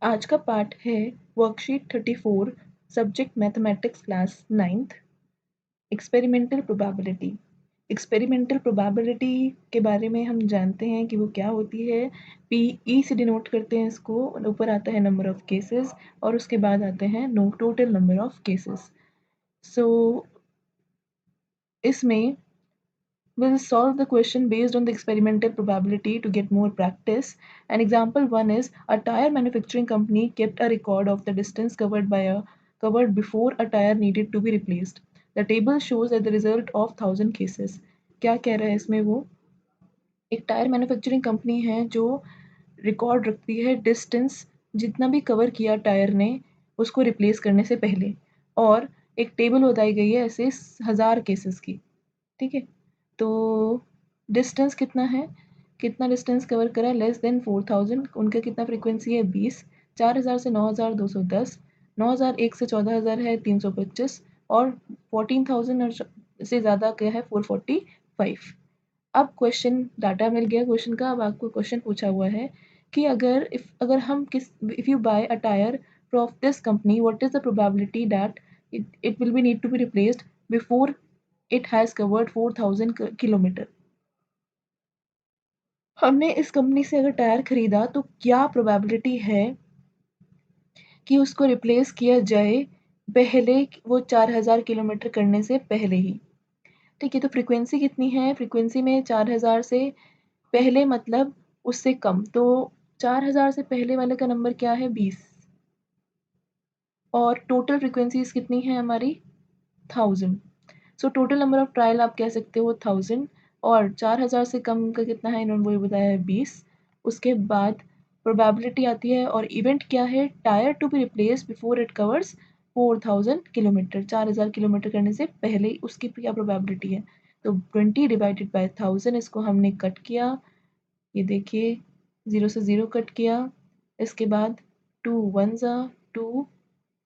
आज का पाठ है worksheet 34 subject mathematics class 9th experimental probability. Experimental probability के बारे में हम जानते हैं कि वो क्या होती है। PE से डिनोट करते हैं इसको, ऊपर आता है नंबर ऑफ केसेस और उसके बाद आते हैं टोटल नंबर ऑफ केसेस। सो इसमें we'll solve the question based on the experimental probability to get more practice. An example one is a tire manufacturing company kept a record of the distance covered before a tire needed to be replaced. The table shows that the result of 1000 cases. क्या कह रहा है इसमें वो? एक tyre manufacturing company है जो record रखती है डिस्टेंस जितना भी कवर किया टायर ने उसको रिप्लेस करने से पहले, और एक टेबल बताई गई है ऐसे 1000 केसेस की। ठीक है, तो डिस्टेंस कितना है, कितना डिस्टेंस कवर करा, लेस देन 4000, उनका कितना फ्रीक्वेंसी है 20, 4000 से 9000 210, 9001 से 14000 है 325, और 14000 से ज़्यादा क्या है 445। अब क्वेश्चन डाटा मिल गया क्वेश्चन का। अब आपको क्वेश्चन पूछा हुआ है कि अगर हम if you buy a tyre of this company, what is the probability that it will be need to be replaced before it has covered 4000 kilometre. हमने इस कंपनी से अगर टायर खरीदा तो क्या प्रोबेबिलिटी है कि उसको रिप्लेस किया जाए पहले, वो 4000 किलोमीटर करने से पहले ही। ठीक है, तो फ्रीक्वेंसी कितनी है, फ्रीक्वेंसी में 4000 से पहले मतलब उससे कम, तो 4000 से पहले वाले का नंबर क्या है 20, और टोटल फ्रीक्वेंसीज कितनी है हमारी 1000। So total number of trial आप कह सकते हो 1000, और 4000 से कम का कितना है इन्होंने वही बताया है 20। उसके बाद प्रोबेबिलिटी आती है, और इवेंट क्या है, tier to be replace before it covers 4000 kilometre, 4000 kilometre करने से पहले ही उसकी क्या प्रोबेबिलिटी है। तो 20 डिवाइडेड बाय 1000, इसको हमने कट किया, ये देखिए 0 से 0 कट किया, इसके बाद 2 1 ज़ा 2,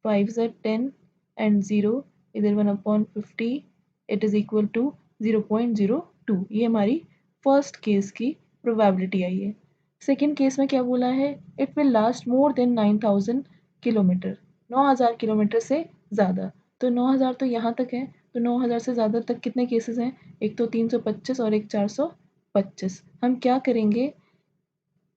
5 ज़ा 10 एंड 0, इधर 1/50, इट इज़ इक्वल टू 0.02। ये हमारी फर्स्ट केस की प्रोबेबिलिटी आई है। सेकेंड केस में क्या बोला है, it will last more than 9000 kilometre, 9000 kilometre से ज़्यादा। तो 9000 तो यहाँ तक है, तो 9000 से ज़्यादा तक कितने केसेस हैं, एक तो 325 और एक 425। हम क्या करेंगे,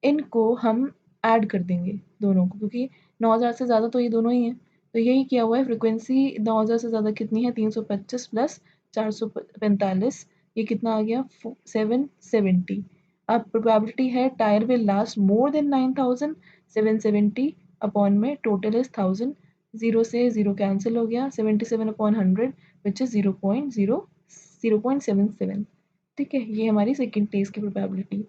इनको हम ऐड कर देंगे दोनों को, क्योंकि 9000 से ज़्यादा तो ये दोनों ही हैं। तो यही किया हुआ है, फ्रीक्वेंसी 9000 से ज़्यादा कितनी है 325 प्लस 445, ये कितना आ गया 770। अब प्रोबेबिलिटी है tyre will last more than 9000, 770 upon में टोटल इज 1000, 0 से 0 कैंसिल हो गया, 77/100 विच इज़ 0.77। ठीक है, ये हमारी सेकेंड केस की probability.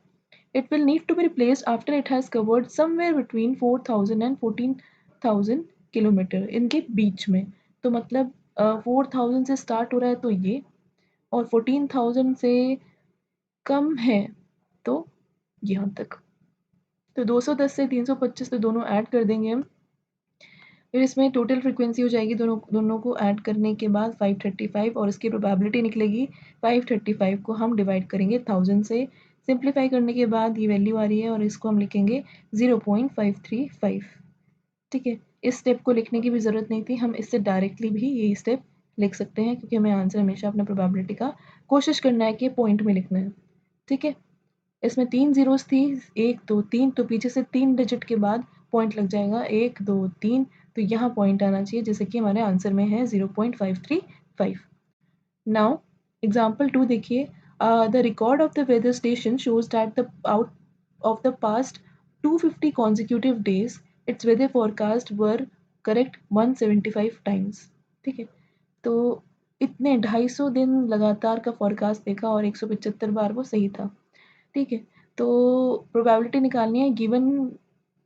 It will need to be replaced after it has covered somewhere between 4000 and 14,000 kilometre, इनके बीच में। तो मतलब 4000 से स्टार्ट हो रहा है तो ये, और 14,000 से कम है तो यहाँ तक। तो 210 से 325 तो दोनों ऐड कर देंगे हम, फिर इसमें टोटल फ्रीक्वेंसी हो जाएगी दोनों दोनों को ऐड करने के बाद 535, और इसकी प्रोबेबिलिटी निकलेगी 535 को हम डिवाइड करेंगे 1000 से, सिंप्लीफाई करने के बाद ये वैल्यू आ रही है और इसको हम लिखेंगे 0.535। ठीक है, इस स्टेप को लिखने की भी ज़रूरत नहीं थी, हम इससे डायरेक्टली भी यही स्टेप लिख सकते हैं, क्योंकि हमें आंसर हमेशा अपना प्रोबेबिलिटी का कोशिश करना है कि पॉइंट में लिखना है। ठीक है, इसमें 3 ज़ीरोज़ थी, 1 2 3, तो पीछे से 3 डिजिट के बाद पॉइंट लग जाएगा 1 2 3, तो यहाँ पॉइंट आना चाहिए, जैसे कि हमारे आंसर में है 0.535। नाउ एग्जाम्पल 2 देखिए, the record of the weather station shows that the out of the past 250 consecutive days its weather forecast were correct 175 times। ठीक है, तो इतने 250 दिन लगातार का फोरकास्ट देखा और 175 बार वो सही था। ठीक है, तो प्रोबेबिलिटी निकालनी है, given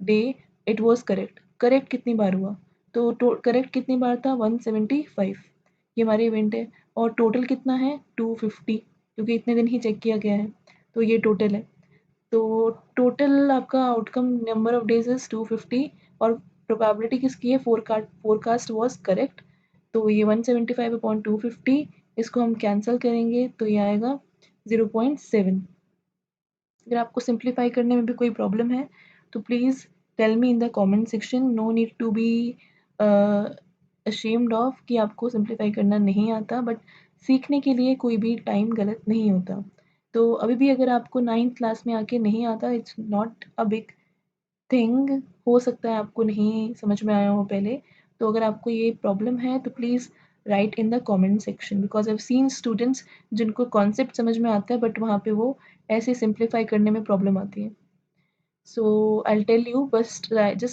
day it was correct, correct कितनी बार हुआ, तो करेक्ट कितनी बार था 175, ये हमारी इवेंट है, और टोटल कितना है 250, क्योंकि इतने दिन ही चेक किया गया है, तो ये टोटल है। तो टोटल आपका outcome number of days is 250, और प्रोबेबिलिटी किसकी है, फोरकास्ट वाज करेक्ट, तो ये 175/250, इसको हम कैंसिल करेंगे तो ये आएगा 0.7। अगर आपको सिंप्लीफाई करने में भी कोई प्रॉब्लम है तो please tell me in the comment section. No need to be ashamed of कि आपको सिंप्लीफाई करना नहीं आता, बट सीखने के लिए कोई भी टाइम गलत नहीं होता. तो अभी भी अगर आपको 9th क्लास में आके नहीं आता, it's not a big thing. हो सकता है आपको नहीं समझ में आया हो पहले. तो अगर आपको ये प्रॉब्लम है तो please write in the comment section, because I have seen students जिनको कॉन्सेप्ट समझ में आता है बट वहाँ पे वो ऐसे सिंप्लीफाई करने में प्रॉब्लम आती है. So I'll tell you, just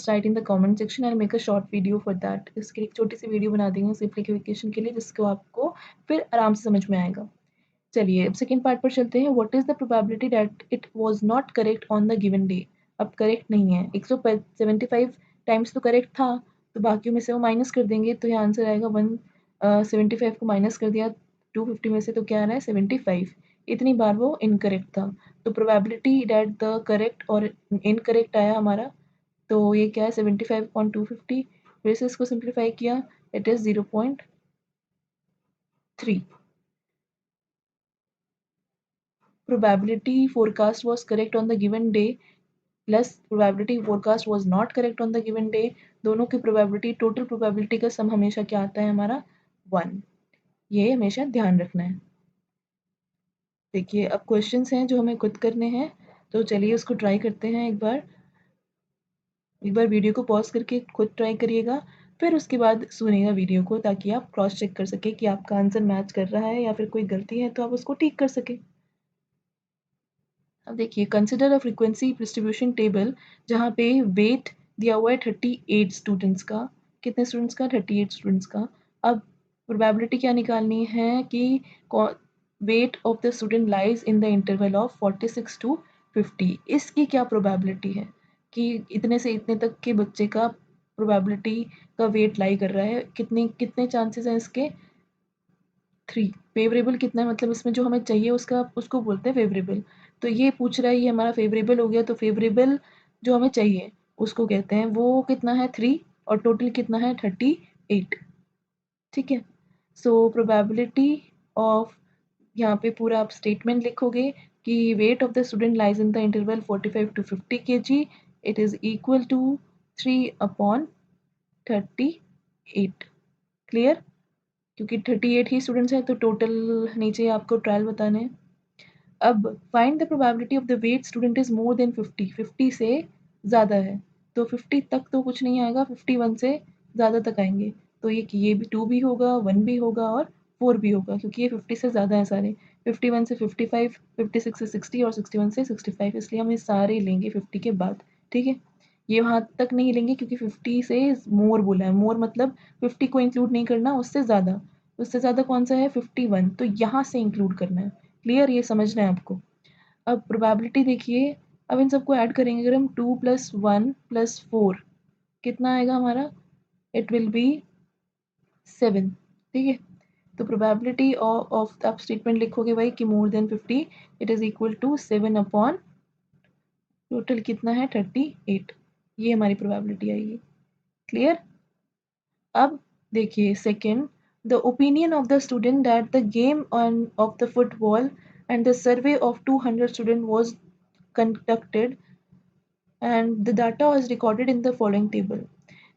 write in the comment section. I'll make a short video for that. इसकी एक छोटी सी वीडियो बना देंगे सिंप्लीफिकेशन के लिए, जिसको आपको फिर आराम से समझ में आएगा. चलिए अब सेकंड पार्ट पर चलते हैं. What is the probability that it was not correct on the given day. अब करेक्ट नहीं है. 175 टाइम्स तो करेक्ट था, तो बाकियों में से वो माइनस कर देंगे तो ये आंसर आएगा 175 को माइनस कर दिया 250 में से, तो क्या आ रहा है 75. इतनी बार वो इनकरेक्ट था. तो प्रोबेबिलिटी दैट द करेक्ट और इनकरेक्ट आया हमारा, तो ये क्या है 75 अपॉन 250. फिर से इसको सिंप्लीफाई किया, it is 0.3. Probability forecast was correct on the given day plus probability forecast was not correct on the given day. दोनों की probability, टोटल probability का सम हमेशा क्या आता है हमारा 1. ये हमेशा ध्यान रखना है. देखिए अब क्वेश्चंस हैं जो हमें खुद करने हैं, तो चलिए उसको ट्राई करते हैं. एक बार वीडियो को पॉज करके खुद ट्राई करिएगा, फिर उसके बाद सुनिएगा वीडियो को, ताकि आप क्रॉस चेक कर सकें कि आपका आंसर मैच कर रहा है या फिर कोई गलती है तो आप उसको ठीक कर सकें. अब देखिए, consider a frequency distribution table जहाँ पे वेट दिया हुआ है 38 स्टूडेंट्स का. कितने स्टूडेंट्स का? 38 स्टूडेंट्स का. अब प्रोबेबिलिटी क्या निकालनी है कि weight of the student lies in the interval of 46 to 50. इसकी क्या प्रोबेबिलिटी है कि इतने से इतने तक के बच्चे का प्रोबेबिलिटी का वेट लाई कर रहा है. कितने कितने चांसेस हैं इसके? 3. फेवरेबल कितना है, मतलब इसमें जो हमें चाहिए उसका उसको बोलते हैं फेवरेबल. तो ये पूछ रहा है, ये हमारा फेवरेबल हो गया, तो फेवरेबल जो हमें चाहिए उसको कहते हैं, वो कितना है 3, और टोटल कितना है 38. ठीक है. सो प्रोबेबिलिटी ऑफ, यहाँ पे पूरा आप स्टेटमेंट लिखोगे कि weight of the student lies in the interval 45 to 50 kg. It is equal to 3 upon 38. Clear? क्योंकि 38 ही स्टूडेंट्स हैं तो टोटल नीचे आपको ट्रायल बताने हैं. अब find the probability of the weight student is more than 50. 50 से ज़्यादा है, तो 50 तक तो कुछ नहीं आएगा, 51 से ज़्यादा तक आएंगे. तो ये भी 2 भी होगा, 1 भी होगा और 4 भी होगा, क्योंकि ये 50 से ज़्यादा है सारे. 51 से 55, 56 से 60 और 61 से 65, इसलिए हम ये सारे लेंगे 50 के बाद. ठीक है. ये वहाँ तक नहीं लेंगे क्योंकि 50 से मोर बोला है. मोर मतलब 50 को इंक्लूड नहीं करना, उससे ज़्यादा. उससे ज़्यादा कौन सा है? 51. तो यहाँ से इंक्लूड करना है. क्लियर? ये समझना है आपको. अब प्रोबेबिलिटी देखिए, अब इन सबको ऐड करेंगे अगर हम 2 + 1 + 4, कितना आएगा हमारा? It will B 7. ठीक है. तो प्रोबेबिलिटी ऑफ आप स्टेटमेंट लिखोगे भाई कि more than 50, it is equal to 7 upon total कितना है 38. ये हमारी प्रोबेबिलिटी आएगी. क्लियर? अब देखिए second, the opinion of the student that the game on off the football and the survey of 200 student was conducted and the data was recorded in the following table.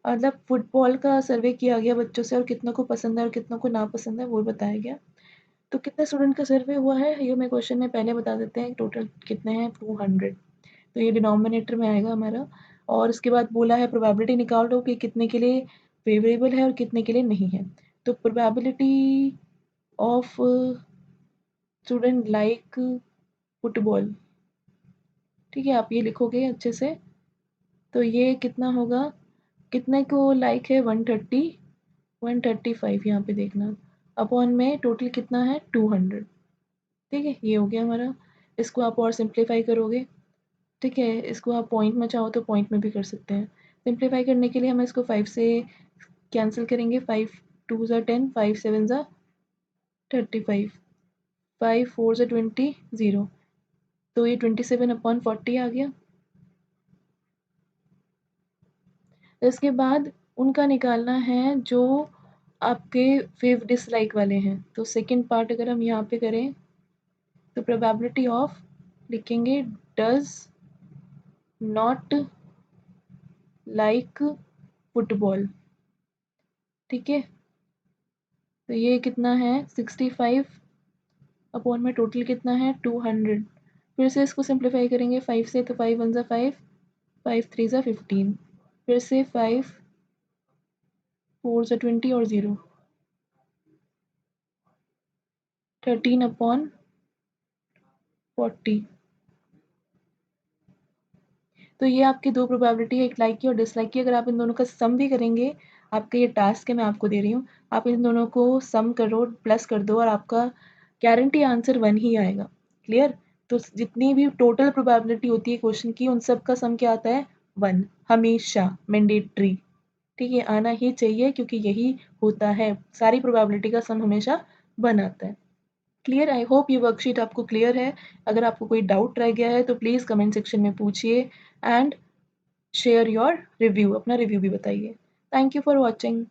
मतलब football का सर्वे किया गया बच्चों से, और कितनों को पसंद है और कितनों को नापसंद है वो बताया गया. तो कितने स्टूडेंट का सर्वे हुआ है ये हमें क्वेश्चन में पहले बता देते हैं. टोटल कितने हैं? 200. तो ये डिनोमिनेटर में आएगा हमारा. और इसके बाद बोला है प्रोबेबिलिटी निकालो कि कितने के लिए फेवरेबल है और कितने के लिए नहीं है. तो probability of student like football, ठीक है, आप ये लिखोगे अच्छे से. तो ये कितना होगा? कितने को लाइक है? 130, 135 यहाँ पे देखना. अपॉन में टोटल कितना है? 200. ठीक है, ये हो गया हमारा. इसको आप और सिंप्लीफाई करोगे. ठीक है, इसको आप पॉइंट में चाहो तो पॉइंट में भी कर सकते हैं. सिंप्लीफाई करने के लिए हम इसको 5 से कैंसिल करेंगे. 5 2 ज़ा 10, 5 7 ज़ा 35, 5 4 ज़ा 20, 0. तो ये 27 अपॉन 40 आ गया. इसके बाद उनका निकालना है जो आपके फेव डिसलाइक वाले हैं. तो सेकंड पार्ट अगर हम यहाँ पे करें तो प्रोबेबिलिटी ऑफ लिखेंगे डज नॉट लाइक फुटबॉल। ठीक है, तो ये कितना है 65 अपॉन में टोटल कितना है 200। फिर से इसको सिंप्लीफाई करेंगे 5 से, तो 5 वन ज़ा 5, 5 थ्री ज़ा 15, फिर से 5 4 ज़ा 20 और 0 13 अपॉन 40। तो ये आपकी दो प्रोबेबिलिटी है, एक लाइक की और डिसलाइक की। अगर आप इन दोनों का सम भी करेंगे, आपका ये टास्क है, मैं आपको दे रही हूँ, आप इन दोनों को सम करो, प्लस कर दो और आपका गारंटी आंसर 1 ही आएगा। क्लियर? तो जितनी भी टोटल प्रोबेबिलिटी होती है क्वेश्चन की, उन सब का सम क्या आता है 1, हमेशा मैंडेटरी। ठीक है, आना ही चाहिए क्योंकि यही होता है, सारी प्रोबेबिलिटी का सम हमेशा 1 आता है। क्लियर? आई होप ये वर्कशीट आपको क्लियर है। अगर आपको कोई डाउट रह गया है तो प्लीज़ कमेंट सेक्शन में पूछिए एंड शेयर योर रिव्यू, अपना रिव्यू भी बताइए। Thank you for watching.